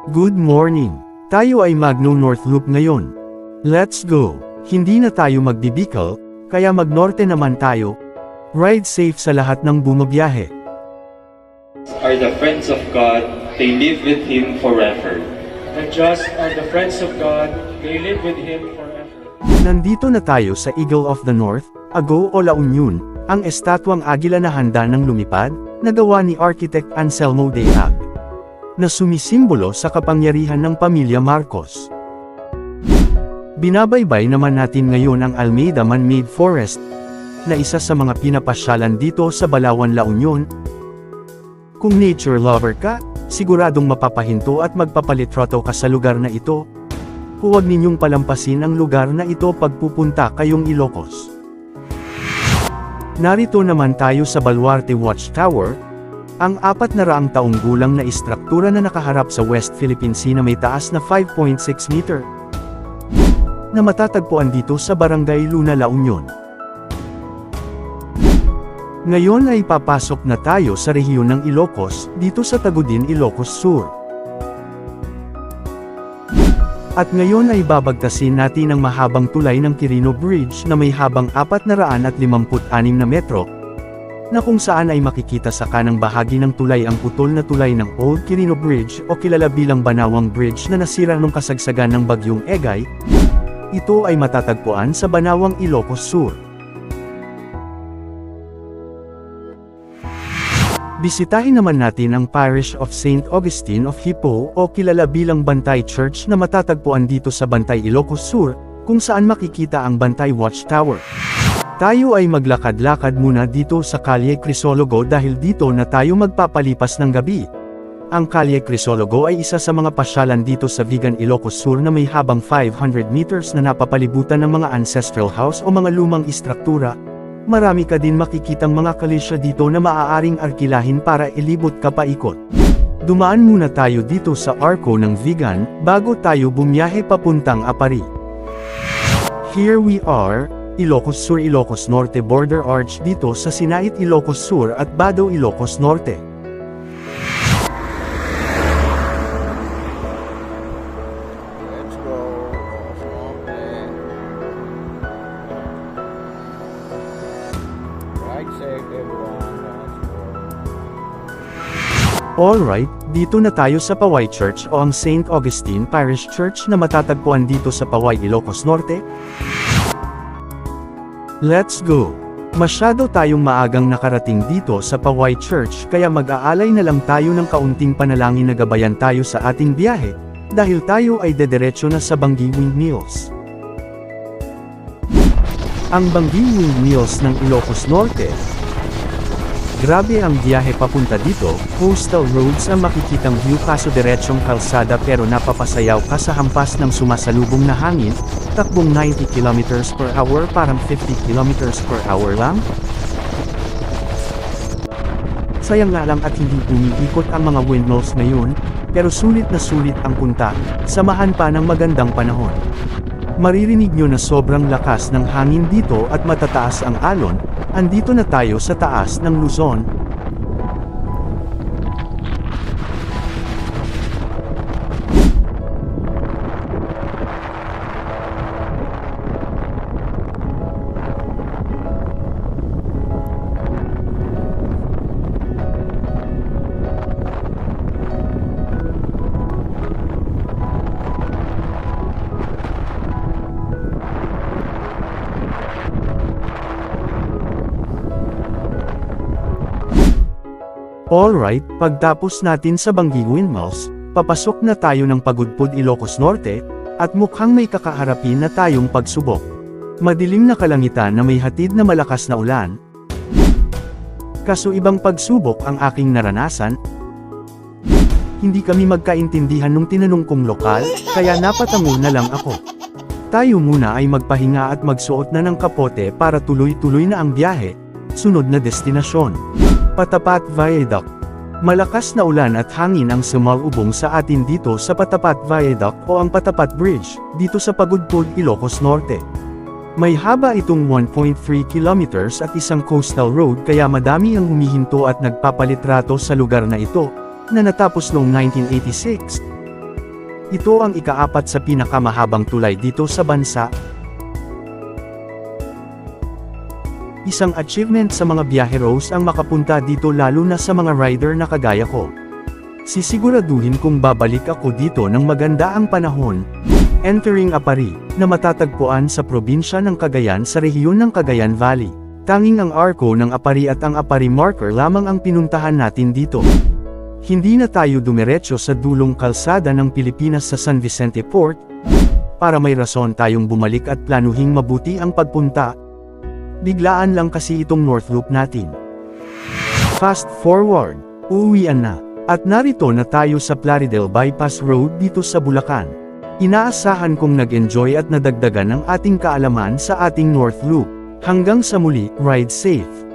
Good morning! Tayo ay Magno North Loop ngayon. Let's go! Hindi na tayo magbibikal, kaya magnorte naman tayo. Ride safe sa lahat ng bumabiyahe. Are the friends of God, they live with Him forever. The just are the friends of God, they live with Him forever. Nandito na tayo sa Eagle of the North, Ago o La Union, ang estatwang agila na handa ng lumipad, na gawa ni Architect Anselmo de Ag, na sumisimbolo sa kapangyarihan ng pamilya Marcos. Binabaybay naman natin ngayon ang Almeida Man-Made Forest, na isa sa mga pinapasyalan dito sa Balawan, La Union. Kung nature lover ka, siguradong mapapahinto at magpapalitroto ka sa lugar na ito. Huwag ninyong palampasin ang lugar na ito pagpupunta kayong Ilocos. Narito naman tayo sa Baluarte Watchtower, ang 400 taong gulang na istruktura na nakaharap sa West Philippine Sea na may taas na 5.6 meter, na matatagpuan dito sa Barangay Luna, La Union. Ngayon ay papasok na tayo sa rehiyon ng Ilocos, dito sa Tagudin, Ilocos Sur. At ngayon ay babagtasin natin ang mahabang tulay ng Quirino Bridge na may habang 456 na metro, na kung saan ay makikita sa kanang bahagi ng tulay ang putol na tulay ng Old Quirino Bridge o kilala bilang Banawang Bridge na nasira nung kasagsagan ng Bagyong Egay. Ito ay matatagpuan sa Banawang, Ilocos Sur. Bisitahin naman natin ang Parish of St. Augustine of Hippo o kilala bilang Bantay Church na matatagpuan dito sa Bantay, Ilocos Sur, kung saan makikita ang Bantay Watchtower. Tayo ay maglakad-lakad muna dito sa Calle Crisologo dahil dito na tayo magpapalipas ng gabi. Ang Calle Crisologo ay isa sa mga pasyalan dito sa Vigan, Ilocos Sur na may habang 500 meters na napapalibutan ng mga ancestral house o mga lumang istruktura. Marami ka din makikitang mga kalisya dito na maaaring arkilahin para ilibot ka paikot. Dumaan muna tayo dito sa Arco ng Vigan, bago tayo bumiyahe papuntang Apari. Here we are, Ilocos Sur, Ilocos Norte border arch dito sa Sinait, Ilocos Sur at Bado, Ilocos Norte. Let's go, Ilocos Norte. Ride safe everyone, let's go. Alright, dito na tayo sa Paway Church o ang St. Augustine Parish Church na matatagpuan dito sa Paway, Ilocos Norte. Let's go! Masyado tayong maagang nakarating dito sa Paway Church kaya mag-aalay na lang tayo ng kaunting panalangin na gabayan tayo sa ating biyahe, dahil tayo ay dederecho na sa Bangi Windmills. Ang Bangi Windmills ng Ilocos Norte. Grabe ang biyahe papunta dito, coastal roads ang makikitang view kaso derechong kalsada pero napapasayaw ka sa hampas ng sumasalubong na hangin, takbong 90 km per hour parang 50 km per hour lang. Sayang nga lang at hindi umiikot ang mga windmills ngayon, pero sulit na sulit ang punta, samahan pa ng magandang panahon. Maririnig nyo na sobrang lakas ng hangin dito at matataas ang alon. Andito na tayo sa taas ng Luzon. Alright, pagtapos natin sa Bangi Windmills, papasok na tayo ng Pagudpud, Ilocos Norte, at mukhang may kakaharapin na tayong pagsubok. Madilim na kalangitan na may hatid na malakas na ulan. Kaso ibang pagsubok ang aking naranasan. Hindi kami magkaintindihan nung tinanong kong lokal, kaya napatango na lang ako. Tayo muna ay magpahinga at magsuot na ng kapote para tuloy-tuloy na ang biyahe. Sunod na destinasyon. Patapat Viaduct. Malakas na ulan at hangin ang sumalubong sa atin dito sa Patapat Viaduct o ang Patapat Bridge, dito sa Pagudpud, Ilocos Norte. May haba itong 1.3 kilometers at isang coastal road kaya madami ang humihinto at nagpapalitrato sa lugar na ito, na natapos noong 1986. Ito ang ika-4 sa pinakamahabang tulay dito sa bansa. Isang achievement sa mga biyaheros ang makapunta dito lalo na sa mga rider na kagaya ko. Sisiguraduhin kong babalik ako dito ng maganda ang panahon. Entering Apari, na matatagpuan sa probinsya ng Cagayan sa rehiyon ng Cagayan Valley. Tanging ang arko ng Apari at ang Apari marker lamang ang pinuntahan natin dito. Hindi na tayo dumiretso sa dulong kalsada ng Pilipinas sa San Vicente Port, para may rason tayong bumalik at planuhing mabuti ang pagpunta. Biglaan lang kasi itong North Loop natin. Fast forward, uuwian na. At narito na tayo sa Plaridel Bypass Road dito sa Bulacan. Inaasahan kong nag-enjoy at nadagdagan ang ating kaalaman sa ating North Loop. Hanggang sa muli, ride safe!